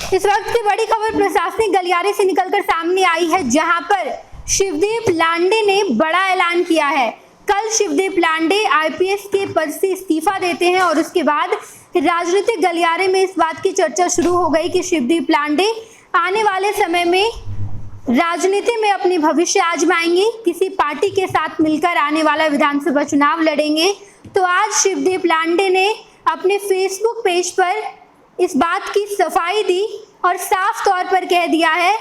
इस वक्त की बड़ी खबर प्रशासनिक गलियारे से निकलकर सामने आई है, जहां पर शिवदीप लांडे ने बड़ा ऐलान किया है। कल शिवदीप लांडे आईपीएस के पद से इस्तीफा देते हैं और उसके बाद राजनीतिक गलियारे में इस बात की चर्चा शुरू हो गई कि शिवदीप लांडे आने वाले समय में राजनीति में अपनी भविष्य आजमाएंगे, किसी पार्टी के साथ मिलकर आने वाला विधानसभा चुनाव लड़ेंगे। तो आज शिवदीप लांडे ने अपने फेसबुक पेज पर इस बात की सफाई दी और साफ तौर पर कह दिया है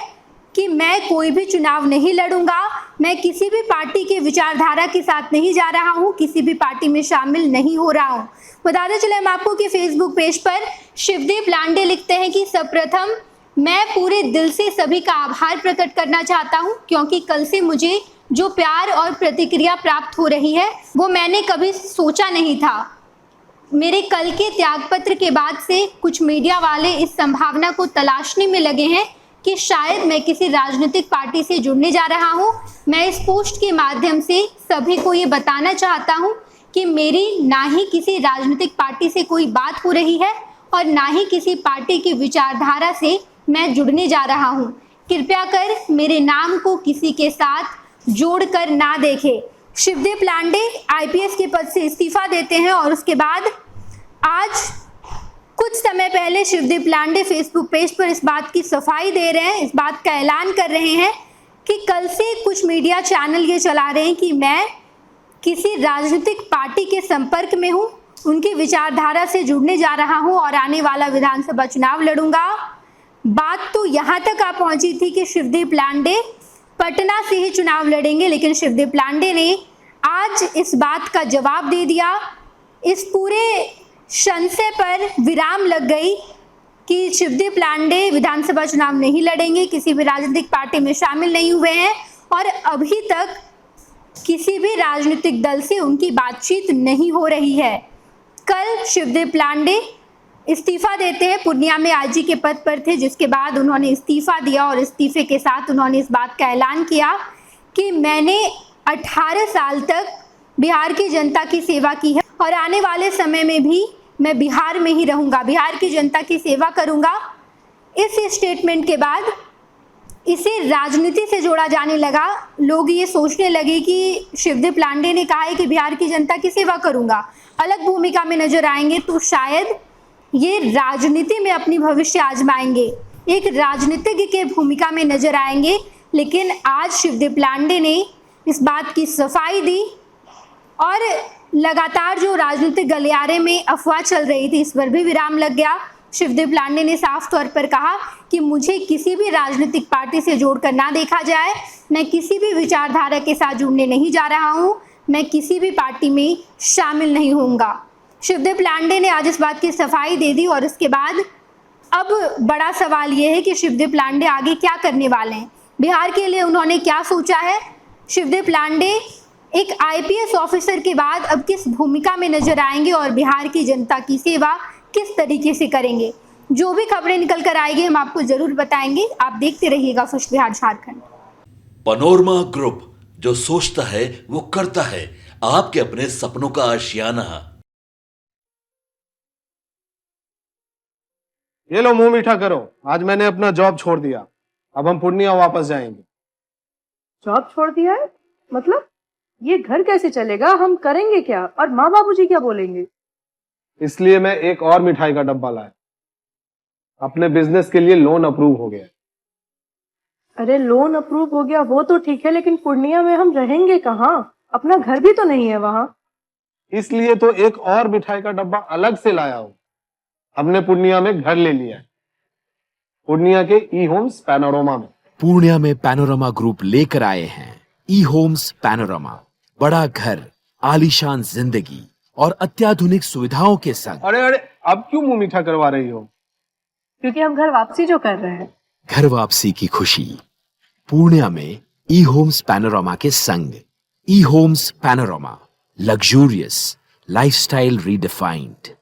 कि मैं कोई भी चुनाव नहीं लड़ूंगा, मैं किसी भी पार्टी के विचारधारा के साथ नहीं जा रहा हूं, किसी भी पार्टी में शामिल नहीं हो रहा हूं। बताते चले हम आपको कि फेसबुक पेज पर शिवदीप लांडे लिखते हैं कि सर्वप्रथम मैं पूरे दिल से सभी का आभार प्रकट करना चाहता हूं, क्योंकि कल से मुझे जो प्यार और प्रतिक्रिया प्राप्त हो रही है वो मैंने कभी सोचा नहीं था। मेरे कल के त्यागपत्र के बाद से कुछ मीडिया वाले इस संभावना को तलाशने में लगे हैं कि शायद मैं किसी राजनीतिक पार्टी से जुड़ने जा रहा हूं। मैं इस पोस्ट के माध्यम से सभी को ये बताना चाहता हूं कि मेरी ना ही किसी राजनीतिक पार्टी से कोई बात हो रही है और ना ही किसी पार्टी की विचारधारा से मैं जुड़ने जा रहा हूं। कृपया कर मेरे नाम को किसी के साथ जोड़कर ना देखें। शिवदीप लांडे आईपीएस के पद से इस्तीफा देते हैं और उसके बाद आज कुछ समय पहले शिवदीप लांडे फेसबुक पेज पर इस बात की सफाई दे रहे हैं, इस बात का ऐलान कर रहे हैं कि कल से कुछ मीडिया चैनल ये चला रहे हैं कि मैं किसी राजनीतिक पार्टी के संपर्क में हूं, उनकी विचारधारा से जुड़ने जा रहा हूं और आने वाला विधानसभा चुनाव लड़ूंगा। बात तो यहाँ तक आ पहुंची थी कि शिवदीप लांडे पटना से ही चुनाव लड़ेंगे, लेकिन शिवदीप लांडे ने आज इस बात का जवाब दे दिया। इस पूरे संशय पर विराम लग गई कि शिवदीप लांडे विधानसभा चुनाव नहीं लड़ेंगे, किसी भी राजनीतिक पार्टी में शामिल नहीं हुए हैं और अभी तक किसी भी राजनीतिक दल से उनकी बातचीत नहीं हो रही है। कल शिवदीप लांडे इस्तीफा देते हैं, पूर्णिया में आईजी के पद पर थे, जिसके बाद उन्होंने इस्तीफा दिया और इस्तीफे के साथ उन्होंने इस बात का ऐलान किया कि मैंने 18 साल तक बिहार की जनता की सेवा की है और आने वाले समय में भी मैं बिहार में ही रहूंगा, बिहार की जनता की सेवा करूंगा। इस स्टेटमेंट के बाद इसे राजनीति से जोड़ा जाने लगा। लोग ये सोचने लगे कि शिवदीप लांडे ने कहा है कि बिहार की जनता की सेवा करूंगा, अलग भूमिका में नजर आएंगे, तो शायद ये राजनीति में अपनी भविष्य आजमाएंगे, एक राजनीतिज्ञ के भूमिका में नजर आएंगे। लेकिन आज शिवदीप लांडे ने इस बात की सफाई दी और लगातार जो राजनीतिक गलियारे में अफवाह चल रही थी, इस पर भी विराम लग गया। शिवदीप लांडे ने साफ तौर पर कहा कि मुझे किसी भी राजनीतिक पार्टी से जोड़कर ना देखा जाए, मैं किसी भी विचारधारा के साथ जुड़ने नहीं जा रहा हूं, मैं किसी भी पार्टी में शामिल नहीं होऊंगा। शिवदीप लांडे ने आज इस बात की सफाई दे दी और इसके बाद अब बड़ा सवाल ये है कि शिवदीप लांडे आगे क्या करने वाले हैं, बिहार के लिए उन्होंने क्या सोचा है। शिवदीप लांडे एक आईपीएस ऑफिसर के बाद अब किस भूमिका में नजर आएंगे और बिहार की जनता की सेवा किस तरीके से करेंगे। जो भी खबरें निकल कर आएगी हम आपको जरूर बताएंगे। आप देखते रहिएगा खुश बिहार झारखंड। पनोरमा ग्रुप, जो सोचता है वो करता है, आपके अपने सपनों का आशियाना। ये लो मुंह मीठा करो, आज मैंने अपना जॉब छोड़ दिया, अब हम पूर्णिया वापस जाएंगे। जॉब छोड़ दिया है? मतलब ये घर कैसे चलेगा, हम करेंगे क्या और माँ बाबूजी क्या बोलेंगे? इसलिए मैं एक और मिठाई का डब्बा लाया, अपने बिजनेस के लिए लोन अप्रूव हो गया। अरे लोन अप्रूव हो गया वो तो ठीक है, लेकिन पूर्णिया में हम रहेंगे कहाँ? अपना घर भी तो नहीं है वहाँ। इसलिए तो एक और मिठाई का डब्बा अलग से लाया हूँ। हमने पूर्णिया में घर ले लिया है, पूर्णिया के ई होम्स पैनोरमा में। पूर्णिया में पैनोरमा ग्रुप लेकर आए हैं ई होम्स पैनोरमा, बड़ा घर, आलीशान जिंदगी और अत्याधुनिक सुविधाओं के संग। अरे अरे, अब क्यों मुंह मीठा करवा रही हो? क्योंकि हम घर वापसी जो कर रहे हैं। घर वापसी की खुशी पूर्णिया में ई होम्स पैनोरमा के संग। ई homes panorama, luxurious lifestyle redefined.